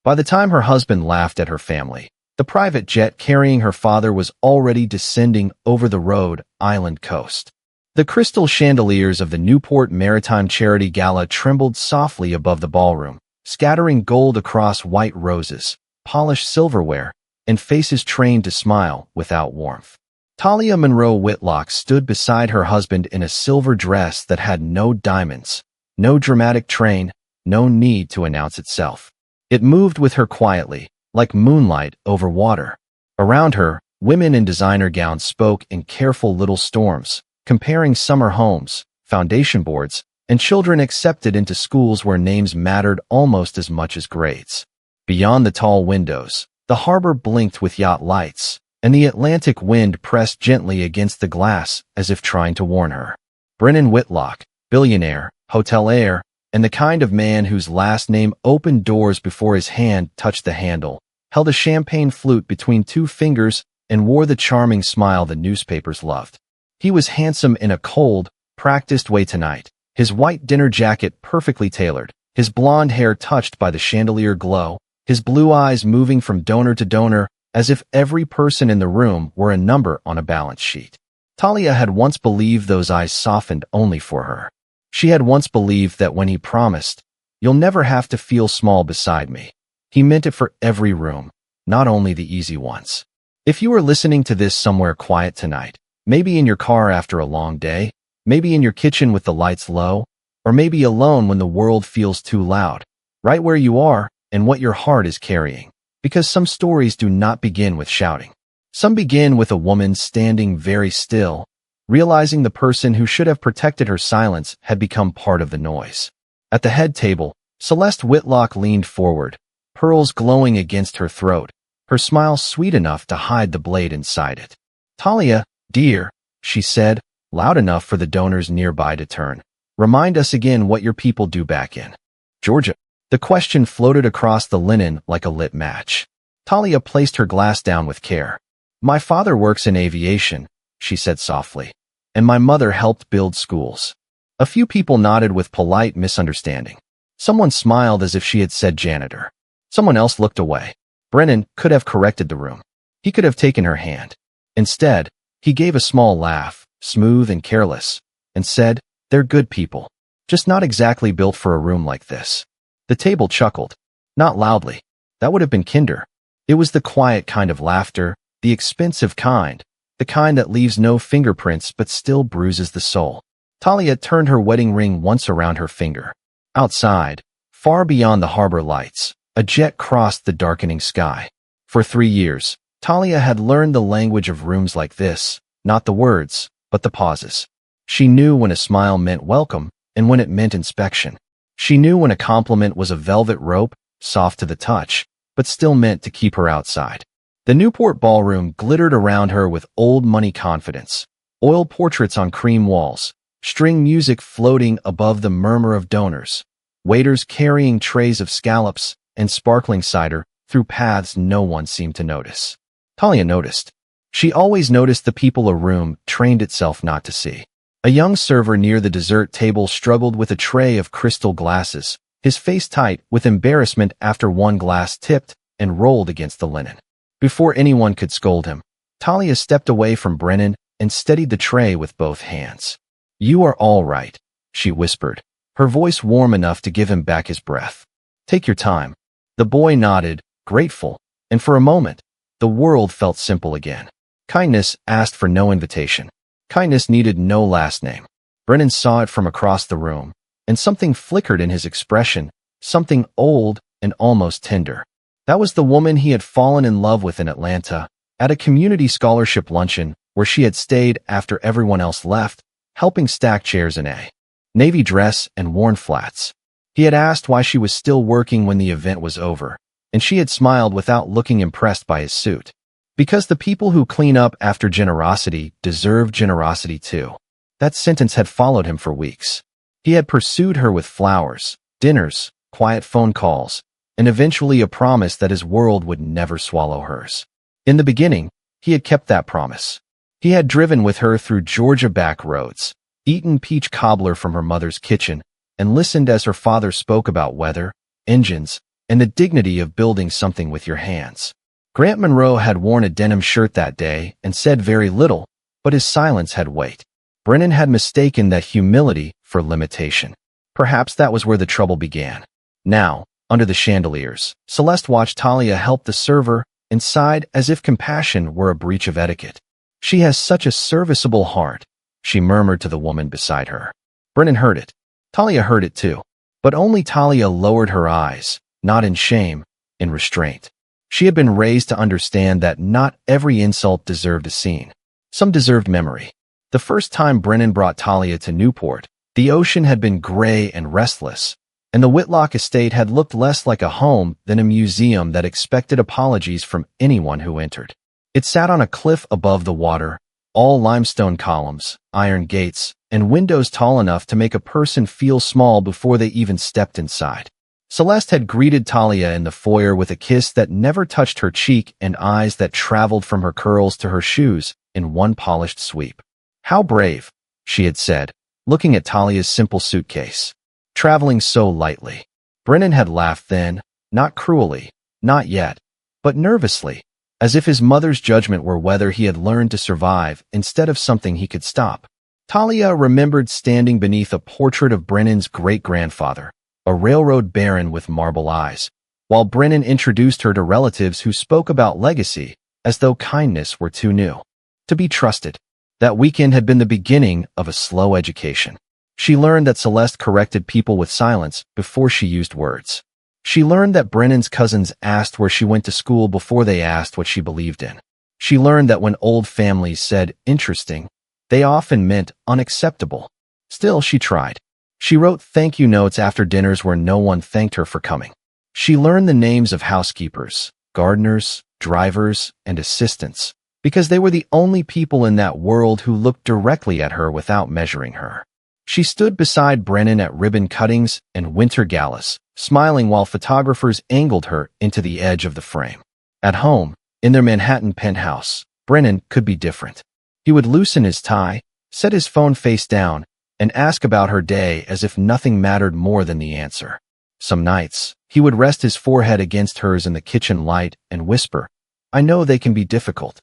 By the time her husband laughed at her family, the private jet carrying her father was already descending over the Rhode Island coast. The crystal chandeliers of the Newport Maritime Charity Gala trembled softly above the ballroom, scattering gold across white roses, polished silverware, and faces trained to smile without warmth. Talia Monroe Whitlock stood beside her husband in a silver dress that had no diamonds, no dramatic train, no need to announce itself. It moved with her quietly, like moonlight over water. Around her, women in designer gowns spoke in careful little storms, comparing summer homes, foundation boards, and children accepted into schools where names mattered almost as much as grades. Beyond the tall windows, the harbor blinked with yacht lights, and the Atlantic wind pressed gently against the glass as if trying to warn her. Brennan Whitlock, billionaire, hotelier, and the kind of man whose last name opened doors before his hand touched the handle, held a champagne flute between two fingers and wore the charming smile the newspapers loved. He was handsome in a cold, practiced way tonight, his white dinner jacket perfectly tailored, his blonde hair touched by the chandelier glow, his blue eyes moving from donor to donor as if every person in the room were a number on a balance sheet. Talia had once believed those eyes softened only for her. She had once believed that when he promised, "You'll never have to feel small beside me," he meant it for every room, not only the easy ones. If you are listening to this somewhere quiet tonight, maybe in your car after a long day, maybe in your kitchen with the lights low, or maybe alone when the world feels too loud, right where you are and what your heart is carrying, because some stories do not begin with shouting. Some begin with a woman standing very still, realizing the person who should have protected her silence had become part of the noise. At the head table, Celeste Whitlock leaned forward, pearls glowing against her throat, her smile sweet enough to hide the blade inside it. "Talia, dear," she said, loud enough for the donors nearby to turn, "remind us again what your people do back in Georgia." The question floated across the linen like a lit match. Talia placed her glass down with care. "My father works in aviation," she said softly, "and my mother helped build schools." A few people nodded with polite misunderstanding. Someone smiled as if she had said janitor. Someone else looked away. Brennan could have corrected the room. He could have taken her hand. Instead, he gave a small laugh, smooth and careless, and said, "They're good people, just not exactly built for a room like this." The table chuckled. Not loudly. That would have been kinder. It was the quiet kind of laughter, the expensive kind, the kind that leaves no fingerprints but still bruises the soul. Talia turned her wedding ring once around her finger. Outside, far beyond the harbor lights, a jet crossed the darkening sky. For 3 years, Talia had learned the language of rooms like this, not the words, but the pauses. She knew when a smile meant welcome and when it meant inspection. She knew when a compliment was a velvet rope, soft to the touch, but still meant to keep her outside. The Newport ballroom glittered around her with old money confidence, oil portraits on cream walls, string music floating above the murmur of donors, waiters carrying trays of scallops and sparkling cider through paths no one seemed to notice. Talia noticed. She always noticed the people a room trained itself not to see. A young server near the dessert table struggled with a tray of crystal glasses, his face tight with embarrassment after one glass tipped and rolled against the linen. Before anyone could scold him, Talia stepped away from Brennan and steadied the tray with both hands. "You are all right," she whispered, her voice warm enough to give him back his breath. "Take your time." The boy nodded, grateful, and for a moment, the world felt simple again. Kindness asked for no invitation. Kindness needed no last name. Brennan saw it from across the room, and something flickered in his expression, something old and almost tender. That was the woman he had fallen in love with in Atlanta, at a community scholarship luncheon where she had stayed after everyone else left, helping stack chairs in a navy dress and worn flats. He had asked why she was still working when the event was over, and she had smiled without looking impressed by his suit. Because the people who clean up after generosity deserve generosity too. That sentence had followed him for weeks. He had pursued her with flowers, dinners, quiet phone calls, and eventually a promise that his world would never swallow hers. In the beginning, he had kept that promise. He had driven with her through Georgia back roads, eaten peach cobbler from her mother's kitchen, and listened as her father spoke about weather, engines, and the dignity of building something with your hands. Grant Monroe had worn a denim shirt that day and said very little, but his silence had weight. Brennan had mistaken that humility for limitation. Perhaps that was where the trouble began. Now, under the chandeliers, Celeste watched Talia help the server and sighed as if compassion were a breach of etiquette. "She has such a serviceable heart," she murmured to the woman beside her. Brennan heard it. Talia heard it too. But only Talia lowered her eyes, not in shame, in restraint. She had been raised to understand that not every insult deserved a scene. Some deserved memory. The first time Brennan brought Talia to Newport, the ocean had been gray and restless, and the Whitlock estate had looked less like a home than a museum that expected apologies from anyone who entered. It sat on a cliff above the water, all limestone columns, iron gates, and windows tall enough to make a person feel small before they even stepped inside. Celeste had greeted Talia in the foyer with a kiss that never touched her cheek and eyes that traveled from her curls to her shoes in one polished sweep. "How brave," she had said, looking at Talia's simple suitcase. "Traveling so lightly." Brennan had laughed then, not cruelly, not yet, but nervously, as if his mother's judgment were whether he had learned to survive instead of something he could stop. Talia remembered standing beneath a portrait of Brennan's great-grandfather, a railroad baron with marble eyes, while Brennan introduced her to relatives who spoke about legacy as though kindness were too new to be trusted. That weekend had been the beginning of a slow education. She learned that Celeste corrected people with silence before she used words. She learned that Brennan's cousins asked where she went to school before they asked what she believed in. She learned that when old families said interesting, they often meant unacceptable. Still, she tried. She wrote thank you notes after dinners where no one thanked her for coming. She learned the names of housekeepers, gardeners, drivers, and assistants, because they were the only people in that world who looked directly at her without measuring her. She stood beside Brennan at ribbon cuttings and winter galas, smiling while photographers angled her into the edge of the frame. At home, in their Manhattan penthouse, Brennan could be different. He would loosen his tie, set his phone face down, and ask about her day as if nothing mattered more than the answer. Some nights, he would rest his forehead against hers in the kitchen light and whisper, "I know they can be difficult."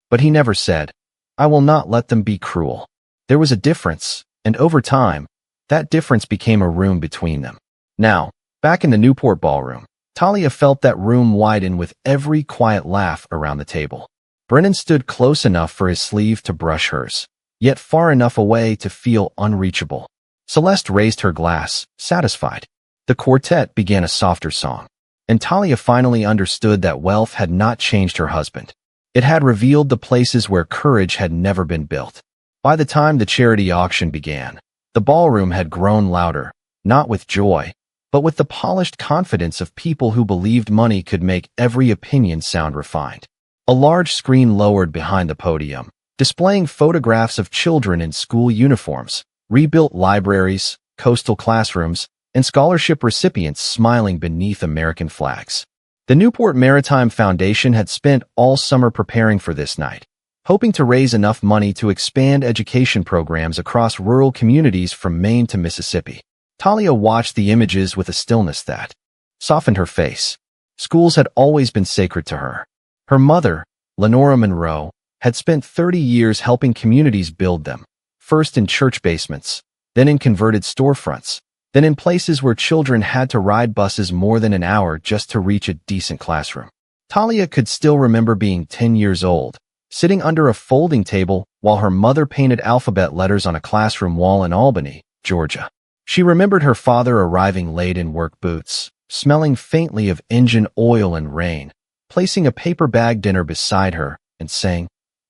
But he never said, "I will not let them be cruel." There was a difference, and over time, that difference became a room between them. Now, back in the Newport ballroom, Talia felt that room widen with every quiet laugh around the table. Brennan stood close enough for his sleeve to brush hers, yet far enough away to feel unreachable. Celeste raised her glass, satisfied. The quartet began a softer song, and Talia finally understood that wealth had not changed her husband. It had revealed the places where courage had never been built. By the time the charity auction began, the ballroom had grown louder, not with joy, but with the polished confidence of people who believed money could make every opinion sound refined. A large screen lowered behind the podium, displaying photographs of children in school uniforms, rebuilt libraries, coastal classrooms, and scholarship recipients smiling beneath American flags. The Newport Maritime Foundation had spent all summer preparing for this night, hoping to raise enough money to expand education programs across rural communities from Maine to Mississippi. Talia watched the images with a stillness that softened her face. Schools had always been sacred to her. Her mother, Lenora Monroe, had spent 30 years helping communities build them, first in church basements, then in converted storefronts, then in places where children had to ride buses more than an hour just to reach a decent classroom. Talia could still remember being 10 years old, sitting under a folding table while her mother painted alphabet letters on a classroom wall in Albany, Georgia. She remembered her father arriving late in work boots, smelling faintly of engine oil and rain, placing a paper bag dinner beside her and saying,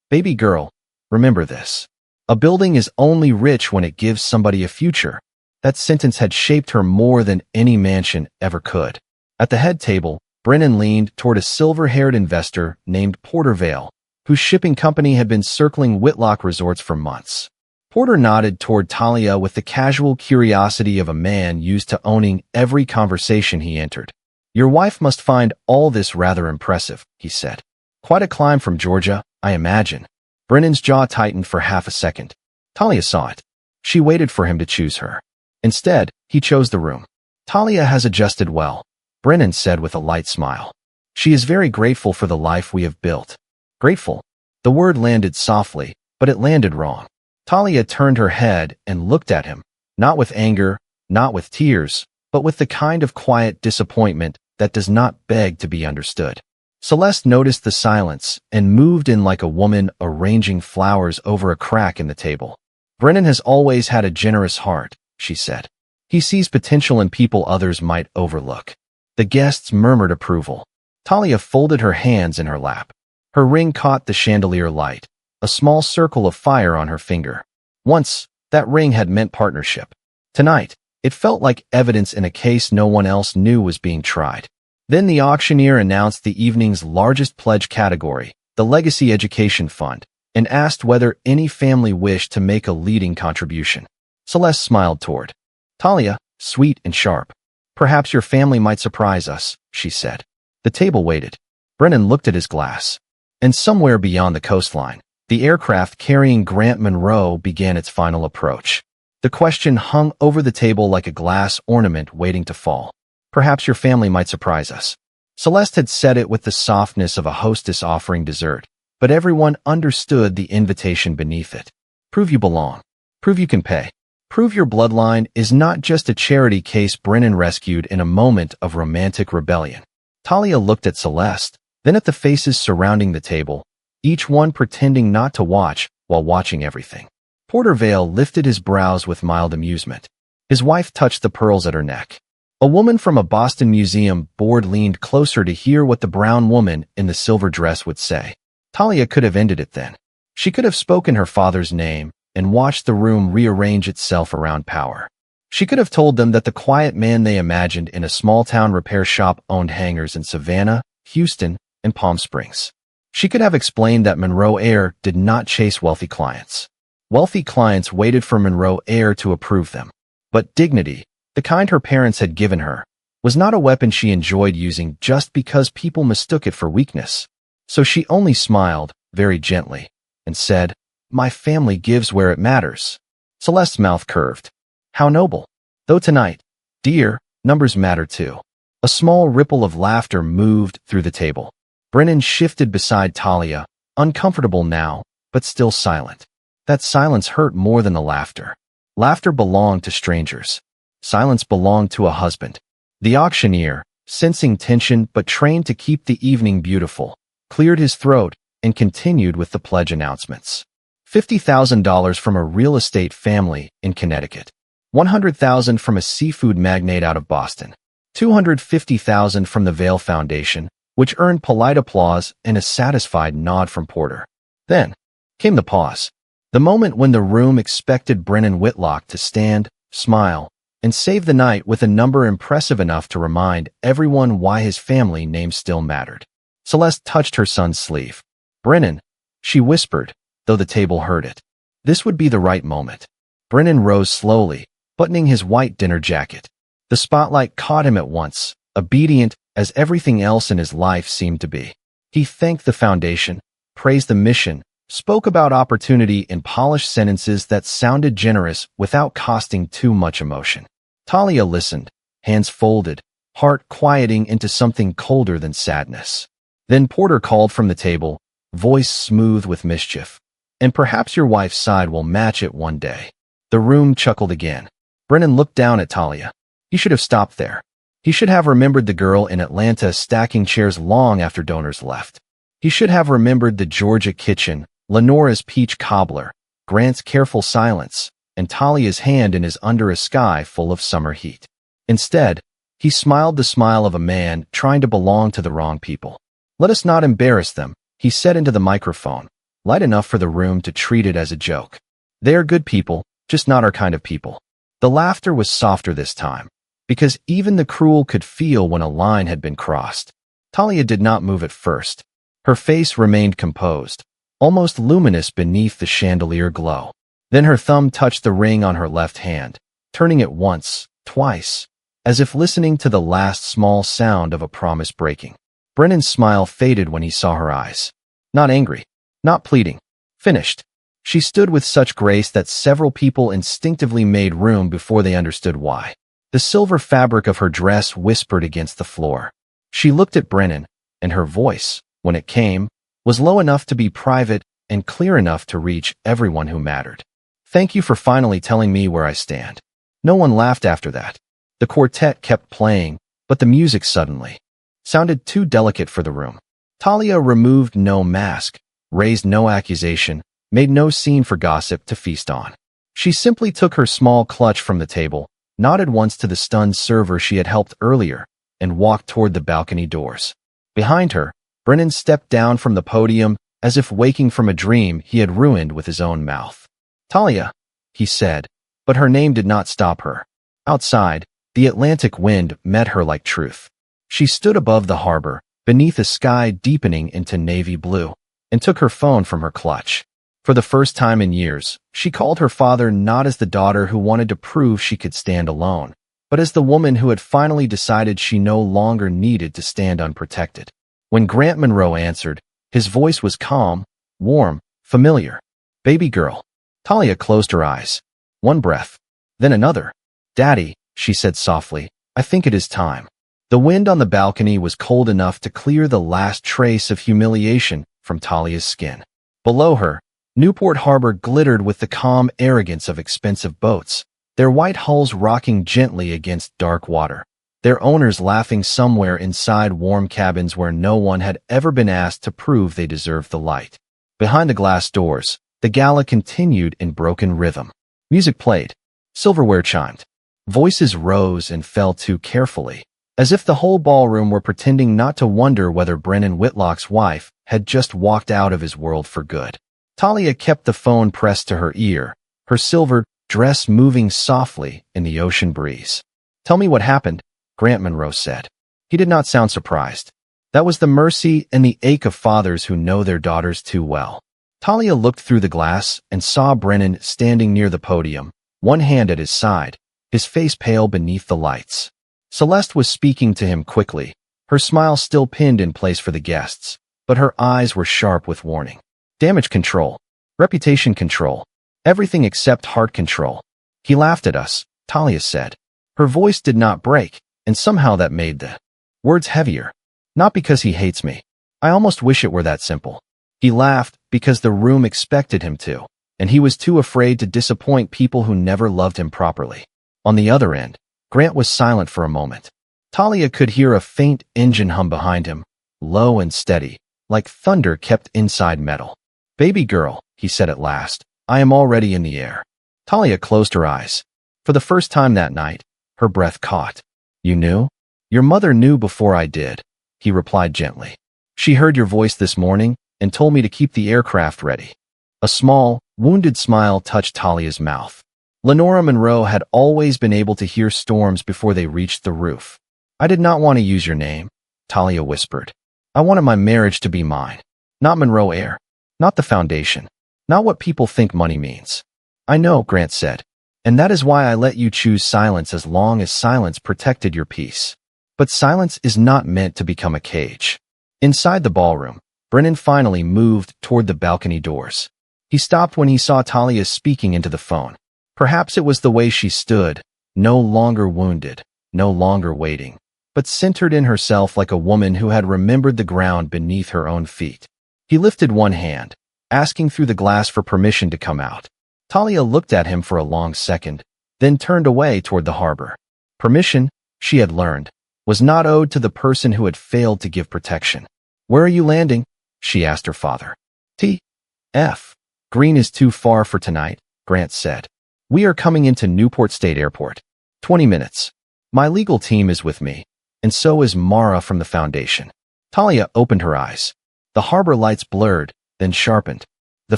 "Baby girl, remember this. A building is only rich when it gives somebody a future." That sentence had shaped her more than any mansion ever could. At the head table, Brennan leaned toward a silver-haired investor named Porter Vale, whose shipping company had been circling Whitlock resorts for months. Porter nodded toward Talia with the casual curiosity of a man used to owning every conversation he entered. "Your wife must find all this rather impressive," he said. "Quite a climb from Georgia, I imagine." Brennan's jaw tightened for half a second. Talia saw it. She waited for him to choose her. Instead, he chose the room. "Talia has adjusted well," Brennan said with a light smile. She is very grateful for the life we have built. Grateful? The word landed softly, but it landed wrong. Talia turned her head and looked at him, not with anger, not with tears, but with the kind of quiet disappointment that does not beg to be understood. Celeste noticed the silence and moved in like a woman arranging flowers over a crack in the table. Brennan has always had a generous heart, she said. He sees potential in people others might overlook. The guests murmured approval. Talia folded her hands in her lap. Her ring caught the chandelier light, a small circle of fire on her finger. Once, that ring had meant partnership. Tonight, it felt like evidence in a case no one else knew was being tried. Then the auctioneer announced the evening's largest pledge category, the Legacy Education Fund, and asked whether any family wished to make a leading contribution. Celeste smiled toward Talia, sweet and sharp. Perhaps your family might surprise us, she said. The table waited. Brennan looked at his glass. And somewhere beyond the coastline, the aircraft carrying Grant Monroe began its final approach. The question hung over the table like a glass ornament waiting to fall. Perhaps your family might surprise us. Celeste had said it with the softness of a hostess offering dessert, but everyone understood the invitation beneath it. Prove you belong. Prove you can pay. Prove your bloodline is not just a charity case Brennan rescued in a moment of romantic rebellion. Talia looked at Celeste, then at the faces surrounding the table, each one pretending not to watch while watching everything. Porter Vale lifted his brows with mild amusement. His wife touched the pearls at her neck. A woman from a Boston museum board leaned closer to hear what the brown woman in the silver dress would say. Talia could have ended it then. She could have spoken her father's name and watched the room rearrange itself around power. She could have told them that the quiet man they imagined in a small-town repair shop owned hangars in Savannah, Houston, and Palm Springs. She could have explained that Monroe Air did not chase wealthy clients. Wealthy clients waited for Monroe Air to approve them. But dignity, the kind her parents had given her, was not a weapon she enjoyed using just because people mistook it for weakness. So she only smiled, very gently, and said, "My family gives where it matters." Celeste's mouth curved. How noble. Though tonight, dear, numbers matter too. A small ripple of laughter moved through the table. Brennan shifted beside Talia, uncomfortable now, but still silent. That silence hurt more than the laughter. Laughter belonged to strangers. Silence belonged to a husband. The auctioneer, sensing tension but trained to keep the evening beautiful, cleared his throat and continued with the pledge announcements. $50,000 from a real estate family in Connecticut. $100,000 from a seafood magnate out of Boston. $250,000 from the Vale Foundation, which earned polite applause and a satisfied nod from Porter. Then came the pause. The moment when the room expected Brennan Whitlock to stand, smile, and save the night with a number impressive enough to remind everyone why his family name still mattered. Celeste touched her son's sleeve. "Brennan," she whispered, though the table heard it. This would be the right moment. Brennan rose slowly, buttoning his white dinner jacket. The spotlight caught him at once, obedient as everything else in his life seemed to be. He thanked the foundation, praised the mission, spoke about opportunity in polished sentences that sounded generous without costing too much emotion. Talia listened, hands folded, heart quieting into something colder than sadness. Then Porter called from the table, voice smooth with mischief. "And perhaps your wife's side will match it one day." The room chuckled again. Brennan looked down at Talia. He should have stopped there. He should have remembered the girl in Atlanta stacking chairs long after donors left. He should have remembered the Georgia kitchen, Lenora's peach cobbler, Grant's careful silence, and Talia's hand in his under a sky full of summer heat. Instead, he smiled the smile of a man trying to belong to the wrong people. "Let us not embarrass them," he said into the microphone, light enough for the room to treat it as a joke. "They are good people, just not our kind of people." The laughter was softer this time, because even the cruel could feel when a line had been crossed. Talia did not move at first. Her face remained composed, almost luminous beneath the chandelier glow. Then her thumb touched the ring on her left hand, turning it once, twice, as if listening to the last small sound of a promise breaking. Brennan's smile faded when he saw her eyes. Not angry, not pleading. Finished. She stood with such grace that several people instinctively made room before they understood why. The silver fabric of her dress whispered against the floor. She looked at Brennan, and her voice, when it came, was low enough to be private and clear enough to reach everyone who mattered. Thank you for finally telling me where I stand. No one laughed after that. The quartet kept playing, but the music suddenly sounded too delicate for the room. Talia removed no mask, raised no accusation, made no scene for gossip to feast on. She simply took her small clutch from the table, nodded once to the stunned server she had helped earlier, and walked toward the balcony doors. Behind her, Brennan stepped down from the podium as if waking from a dream he had ruined with his own mouth. Talia, he said, but her name did not stop her. Outside, the Atlantic wind met her like truth. She stood above the harbor, beneath a sky deepening into navy blue, and took her phone from her clutch. For the first time in years, she called her father not as the daughter who wanted to prove she could stand alone, but as the woman who had finally decided she no longer needed to stand unprotected. When Grant Monroe answered, his voice was calm, warm, familiar. Baby girl. Talia closed her eyes. One breath, then another. Daddy, she said softly, I think it is time. The wind on the balcony was cold enough to clear the last trace of humiliation from Talia's skin. Below her, Newport Harbor glittered with the calm arrogance of expensive boats, their white hulls rocking gently against dark water, their owners laughing somewhere inside warm cabins where no one had ever been asked to prove they deserved the light. Behind the glass doors, the gala continued in broken rhythm. Music played. Silverware chimed. Voices rose and fell too carefully, as if the whole ballroom were pretending not to wonder whether Brennan Whitlock's wife had just walked out of his world for good. Talia kept the phone pressed to her ear, her silver dress moving softly in the ocean breeze. Tell me what happened, Grant Monroe said. He did not sound surprised. That was the mercy and the ache of fathers who know their daughters too well. Talia looked through the glass and saw Brennan standing near the podium, one hand at his side, his face pale beneath the lights. Celeste was speaking to him quickly, her smile still pinned in place for the guests, but her eyes were sharp with warning. Damage control, reputation control, everything except heart control. He laughed at us, Talia said. Her voice did not break, and somehow that made the words heavier. Not because he hates me. I almost wish it were that simple. He laughed because the room expected him to, and he was too afraid to disappoint people who never loved him properly. On the other end, Grant was silent for a moment. Talia could hear a faint engine hum behind him, low and steady, like thunder kept inside metal. Baby girl, he said at last, I am already in the air. Talia closed her eyes. For the first time that night, her breath caught. You knew? Your mother knew before I did, he replied gently. She heard your voice this morning and told me to keep the aircraft ready. A small, wounded smile touched Talia's mouth. Lenora Monroe had always been able to hear storms before they reached the roof. I did not want to use your name, Talia whispered. I wanted my marriage to be mine, not Monroe Air, not the foundation, not what people think money means. I know, Grant said, and that is why I let you choose silence as long as silence protected your peace. But silence is not meant to become a cage. Inside the ballroom, Brennan finally moved toward the balcony doors. He stopped when he saw Talia speaking into the phone. Perhaps it was the way she stood, no longer wounded, no longer waiting, but centered in herself like a woman who had remembered the ground beneath her own feet. He lifted one hand, asking through the glass for permission to come out. Talia looked at him for a long second, then turned away toward the harbor. Permission, she had learned, was not owed to the person who had failed to give protection. Where are you landing? She asked her father. T.F. Green is too far for tonight, Grant said. We are coming into Newport State Airport. 20 minutes. My legal team is with me, and so is Mara from the foundation. Talia opened her eyes. The harbor lights blurred, then sharpened. The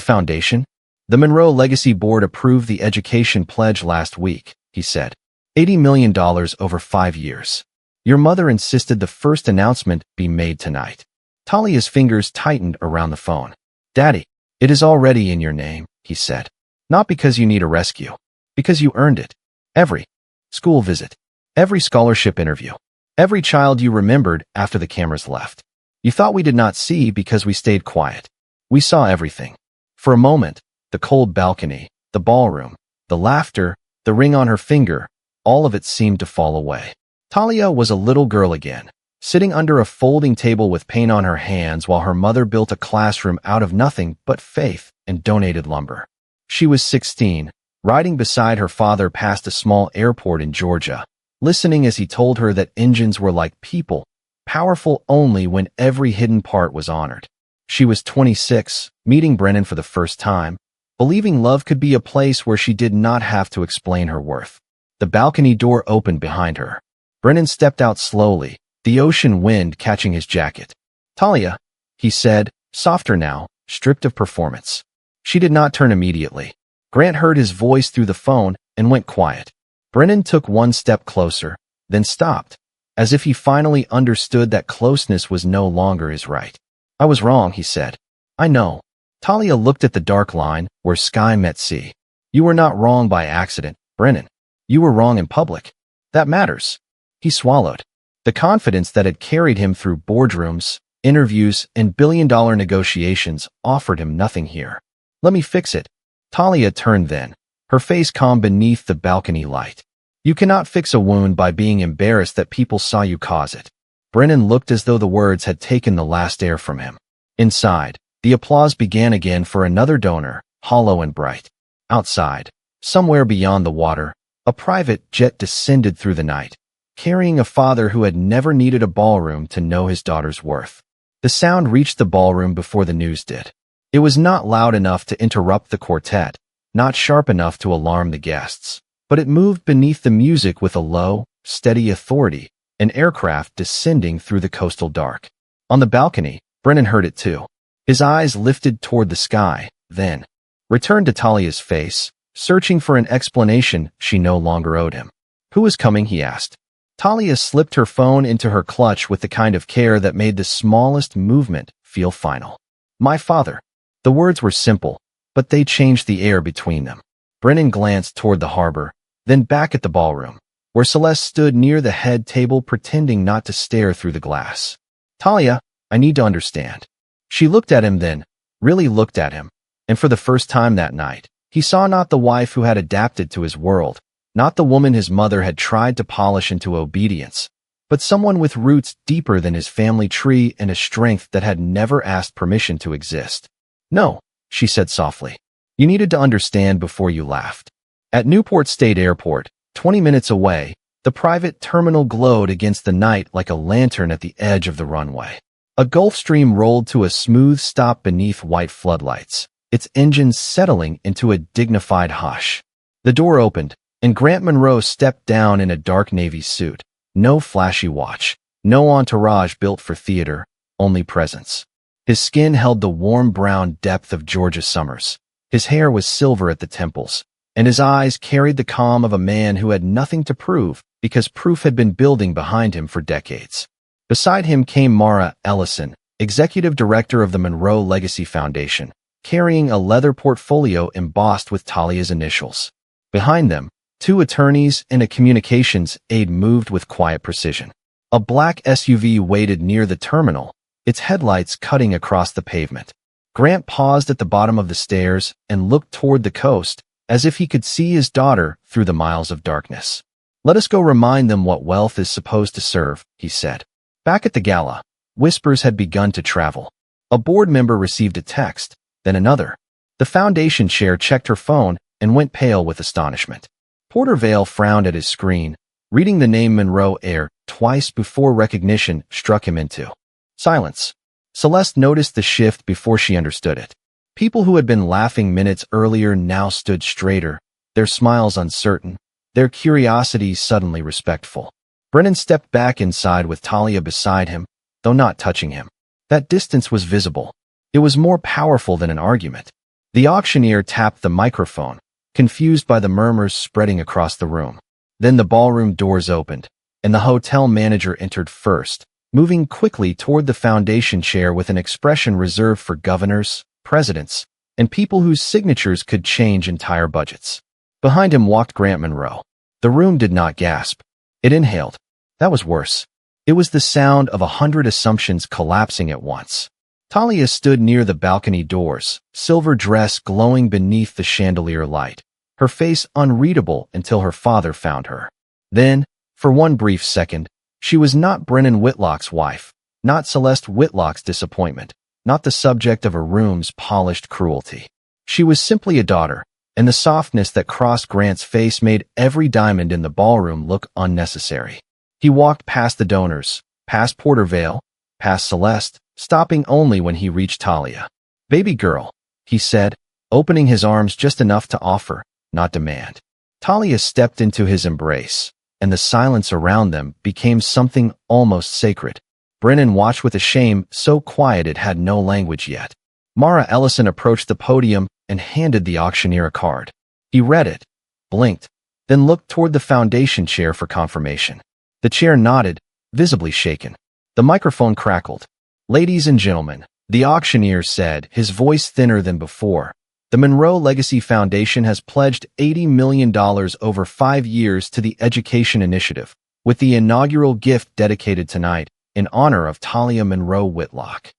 foundation? The Monroe Legacy Board approved the education pledge last week, he said. $80 million over 5 years. Your mother insisted the first announcement be made tonight. Talia's fingers tightened around the phone. Daddy, it is already in your name, he said. Not because you need a rescue. Because you earned it. Every school visit. Every scholarship interview. Every child you remembered after the cameras left. You thought we did not see because we stayed quiet. We saw everything. For a moment, the cold balcony, the ballroom, the laughter, the ring on her finger, all of it seemed to fall away. Talia was a little girl again, sitting under a folding table with paint on her hands while her mother built a classroom out of nothing but faith and donated lumber. She was 16, riding beside her father past a small airport in Georgia, listening as he told her that engines were like people, powerful only when every hidden part was honored. She was 26, meeting Brennan for the first time, believing love could be a place where she did not have to explain her worth. The balcony door opened behind her. Brennan stepped out slowly, the ocean wind catching his jacket. "Talia," he said, softer now, stripped of performance. She did not turn immediately. Grant heard his voice through the phone and went quiet. Brennan took one step closer, then stopped, as if he finally understood that closeness was no longer his right. "I was wrong," he said. "I know." Talia looked at the dark line where sky met sea. "You were not wrong by accident, Brennan. You were wrong in public. That matters." He swallowed. The confidence that had carried him through boardrooms, interviews, and billion-dollar negotiations offered him nothing here. "Let me fix it." Talia turned then, her face calm beneath the balcony light. "You cannot fix a wound by being embarrassed that people saw you cause it." Brennan looked as though the words had taken the last air from him. Inside, the applause began again for another donor, hollow and bright. Outside, somewhere beyond the water, a private jet descended through the night, carrying a father who had never needed a ballroom to know his daughter's worth. The sound reached the ballroom before the news did. It was not loud enough to interrupt the quartet, not sharp enough to alarm the guests, but it moved beneath the music with a low, steady authority, an aircraft descending through the coastal dark. On the balcony, Brennan heard it too. His eyes lifted toward the sky, then returned to Talia's face, searching for an explanation she no longer owed him. "Who was coming?" he asked. Talia slipped her phone into her clutch with the kind of care that made the smallest movement feel final. "My father." The words were simple, but they changed the air between them. Brennan glanced toward the harbor, then back at the ballroom, where Celeste stood near the head table pretending not to stare through the glass. "Talia, I need to understand." She looked at him then, really looked at him, and for the first time that night, he saw not the wife who had adapted to his world, not the woman his mother had tried to polish into obedience, but someone with roots deeper than his family tree and a strength that had never asked permission to exist. "No," she said softly. "You needed to understand before you laughed." At Newport State Airport, 20 minutes away, the private terminal glowed against the night like a lantern at the edge of the runway. A Gulfstream rolled to a smooth stop beneath white floodlights, its engines settling into a dignified hush. The door opened, and Grant Monroe stepped down in a dark navy suit. No flashy watch, no entourage built for theater, only presence. His skin held the warm brown depth of Georgia summers. His hair was silver at the temples, and his eyes carried the calm of a man who had nothing to prove because proof had been building behind him for decades. Beside him came Mara Ellison, executive director of the Monroe Legacy Foundation, carrying a leather portfolio embossed with Talia's initials. Behind them, 2 attorneys and a communications aide moved with quiet precision. A black SUV waited near the terminal, its headlights cutting across the pavement. Grant paused at the bottom of the stairs and looked toward the coast, as if he could see his daughter through the miles of darkness. "Let us go remind them what wealth is supposed to serve," he said. Back at the gala, whispers had begun to travel. A board member received a text, then another. The foundation chair checked her phone and went pale with astonishment. Porter Vale frowned at his screen, reading the name Monroe Air twice before recognition struck him into silence. Celeste noticed the shift before she understood it. People who had been laughing minutes earlier now stood straighter, their smiles uncertain, their curiosity suddenly respectful. Brennan stepped back inside with Talia beside him, though not touching him. That distance was visible. It was more powerful than an argument. The auctioneer tapped the microphone, confused by the murmurs spreading across the room. Then the ballroom doors opened, and the hotel manager entered first, moving quickly toward the foundation chair with an expression reserved for governors, presidents, and people whose signatures could change entire budgets. Behind him walked Grant Monroe. The room did not gasp. It inhaled. That was worse. It was the sound of 100 assumptions collapsing at once. Talia stood near the balcony doors, silver dress glowing beneath the chandelier light, her face unreadable until her father found her. Then, for one brief second, she was not Brennan Whitlock's wife, not Celeste Whitlock's disappointment, not the subject of a room's polished cruelty. She was simply a daughter, and the softness that crossed Grant's face made every diamond in the ballroom look unnecessary. He walked past the donors, past Portervale, past Celeste, stopping only when he reached Talia. "Baby girl," he said, opening his arms just enough to offer, not demand. Talia stepped into his embrace, and the silence around them became something almost sacred. Brennan watched with a shame so quiet it had no language yet. Mara Ellison approached the podium and handed the auctioneer a card. He read it, blinked, then looked toward the foundation chair for confirmation. The chair nodded, visibly shaken. The microphone crackled. "Ladies and gentlemen," the auctioneer said, his voice thinner than before, "the Monroe Legacy Foundation has pledged $80 million over 5 years to the Education Initiative, with the inaugural gift dedicated tonight in honor of Talia Monroe Whitlock."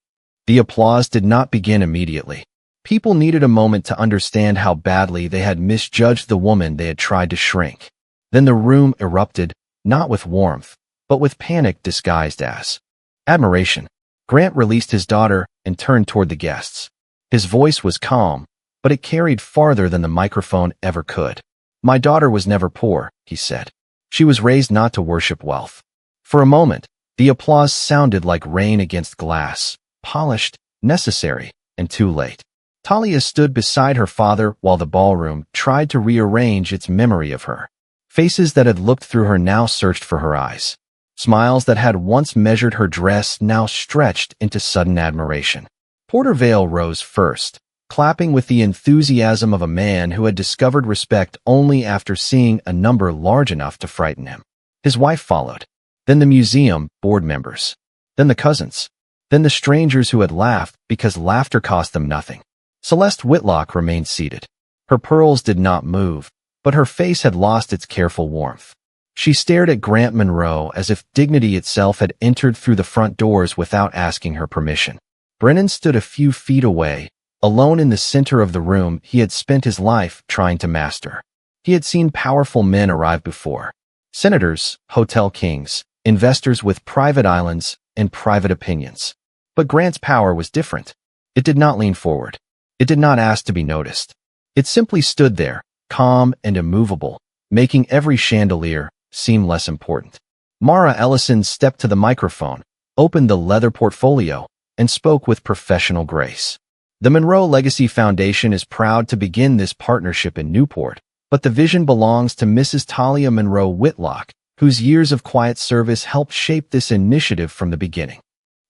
The applause did not begin immediately. People needed a moment to understand how badly they had misjudged the woman they had tried to shrink. Then the room erupted, not with warmth, but with panic disguised as admiration. Grant released his daughter and turned toward the guests. His voice was calm, but it carried farther than the microphone ever could. "My daughter was never poor," he said. "She was raised not to worship wealth." For a moment, the applause sounded like rain against glass, polished, necessary, and too late. Talia stood beside her father while the ballroom tried to rearrange its memory of her. Faces that had looked through her now searched for her eyes. Smiles that had once measured her dress now stretched into sudden admiration. Portervale rose first, clapping with the enthusiasm of a man who had discovered respect only after seeing a number large enough to frighten him. His wife followed. Then the museum board members. Then the cousins. Then the strangers who had laughed because laughter cost them nothing. Celeste Whitlock remained seated. Her pearls did not move, but her face had lost its careful warmth. She stared at Grant Monroe as if dignity itself had entered through the front doors without asking her permission. Brennan stood a few feet away, alone in the center of the room he had spent his life trying to master. He had seen powerful men arrive before. Senators, hotel kings, investors with private islands and private opinions. But Grant's power was different. It did not lean forward. It did not ask to be noticed. It simply stood there, calm and immovable, making every chandelier seem less important. Mara Ellison stepped to the microphone, opened the leather portfolio, and spoke with professional grace. "The Monroe Legacy Foundation is proud to begin this partnership in Newport, but the vision belongs to Mrs. Talia Monroe Whitlock, whose years of quiet service helped shape this initiative from the beginning."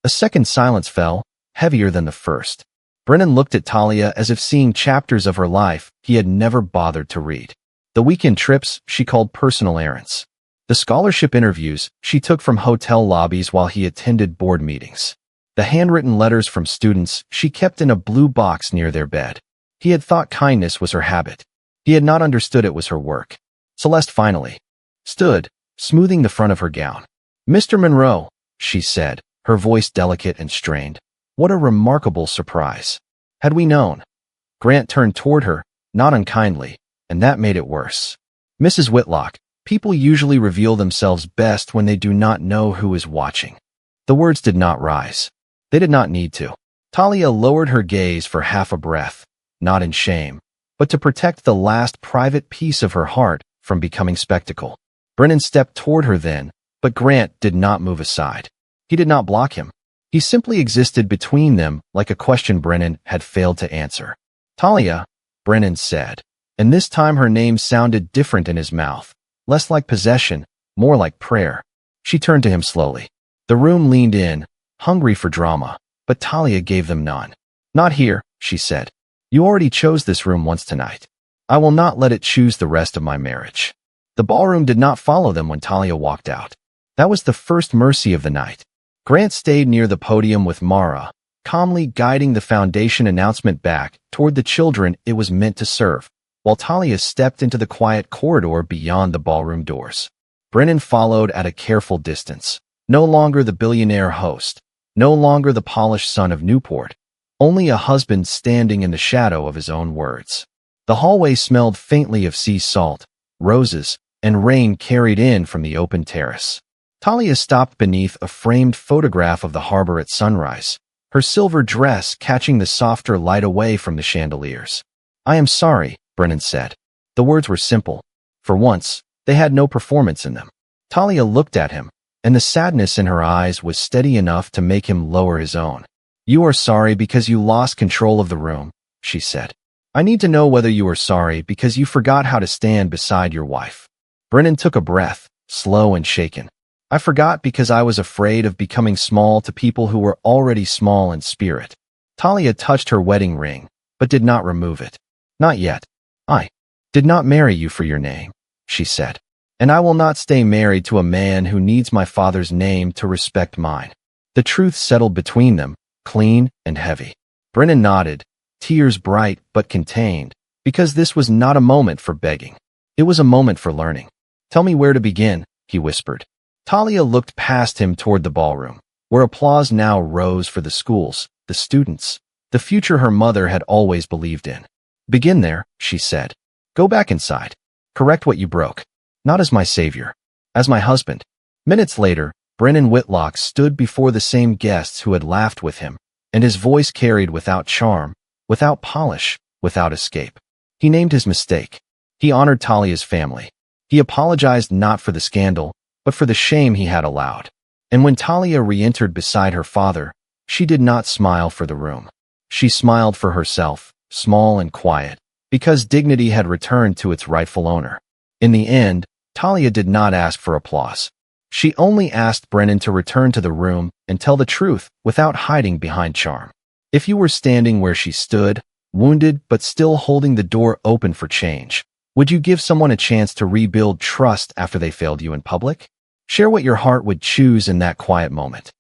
A second silence fell, heavier than the first. Brennan looked at Talia as if seeing chapters of her life he had never bothered to read. The weekend trips she called personal errands. The scholarship interviews she took from hotel lobbies while he attended board meetings. The handwritten letters from students she kept in a blue box near their bed. He had thought kindness was her habit. He had not understood it was her work. Celeste finally stood, smoothing the front of her gown. "Mr. Monroe," she said, her voice delicate and strained. "What a remarkable surprise. Had we known?" Grant turned toward her, not unkindly, and that made it worse. "Mrs. Whitlock, people usually reveal themselves best when they do not know who is watching." The words did not rise. They did not need to. Talia lowered her gaze for half a breath, not in shame, but to protect the last private piece of her heart from becoming spectacle. Brennan stepped toward her then, but Grant did not move aside. He did not block him. He simply existed between them like a question Brennan had failed to answer. "Talia," Brennan said, and this time her name sounded different in his mouth, less like possession, more like prayer. She turned to him slowly. The room leaned in, hungry for drama, but Talia gave them none. "Not here," she said. "You already chose this room once tonight. I will not let it choose the rest of my marriage." The ballroom did not follow them when Talia walked out. That was the first mercy of the night. Grant stayed near the podium with Mara, calmly guiding the foundation announcement back toward the children it was meant to serve, while Talia stepped into the quiet corridor beyond the ballroom doors. Brennan followed at a careful distance, no longer the billionaire host, no longer the polished son of Newport, only a husband standing in the shadow of his own words. The hallway smelled faintly of sea salt, roses, and rain carried in from the open terrace. Talia stopped beneath a framed photograph of the harbor at sunrise, her silver dress catching the softer light away from the chandeliers. "I am sorry," Brennan said. The words were simple. For once, they had no performance in them. Talia looked at him, and the sadness in her eyes was steady enough to make him lower his own. "You are sorry because you lost control of the room," she said. "I need to know whether you are sorry because you forgot how to stand beside your wife." Brennan took a breath, slow and shaken. "I forgot because I was afraid of becoming small to people who were already small in spirit." Talia touched her wedding ring, but did not remove it. "Not yet. I did not marry you for your name," she said. "And I will not stay married to a man who needs my father's name to respect mine." The truth settled between them, clean and heavy. Brennan nodded, tears bright but contained, because this was not a moment for begging. It was a moment for learning. "Tell me where to begin," he whispered. Talia looked past him toward the ballroom, where applause now rose for the schools, the students, the future her mother had always believed in. "Begin there," she said. "Go back inside. Correct what you broke. Not as my savior, as my husband." Minutes later, Brennan Whitlock stood before the same guests who had laughed with him, and his voice carried without charm, without polish, without escape. He named his mistake. He honored Talia's family. He apologized not for the scandal, but for the shame he had allowed. And when Talia re-entered beside her father, she did not smile for the room. She smiled for herself, small and quiet, because dignity had returned to its rightful owner. In the end, Talia did not ask for applause. She only asked Brennan to return to the room and tell the truth without hiding behind charm. If you were standing where she stood, wounded but still holding the door open for change, would you give someone a chance to rebuild trust after they failed you in public? Share what your heart would choose in that quiet moment.